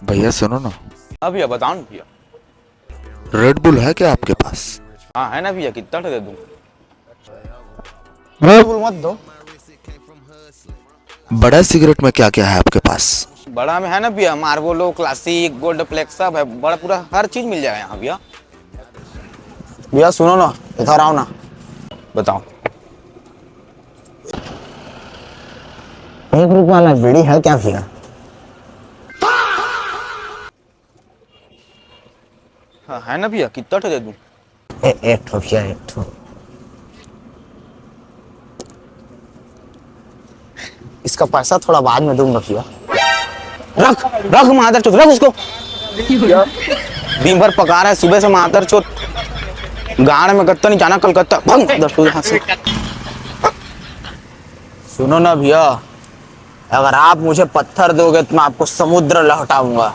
भैया सुनो ना। हाँ भैया बताओ ना भैया। रेड बुल है क्या आपके पास? हाँ है ना भैया, कितना दे दूँ? रेड बुल मत दो। बड़ा सिगरेट में क्या क्या है आपके पास? बड़ा में है ना भैया, मार्बोलो, क्लासिक, गोल्ड फ्लेक्स सब है, बड़ा पूरा हर चीज मिल जाएगा यहाँ भैया। भैया सुनो ना, इधर आओ ना, बताओ। 1 रुपए वाला बीड़ी है क्या भैया? हाँ है ना भैया, कितना दे दूँ? एक ठो भैया, एक ठो। इसका पैसा थोड़ा बाद में दूंगा भैया। रख रख मादर चोत, रख उसको। दिन भर पका रहा है सुबह से मादर चोत। गाड़ में गत्ता नहीं जाना, कलकत्ता भंग दस्टू यहाँ से। सुनो ना भैया, अगर आप मुझे पत्थर दोगे तो मैं आपको समुद्र लौटाऊंगा।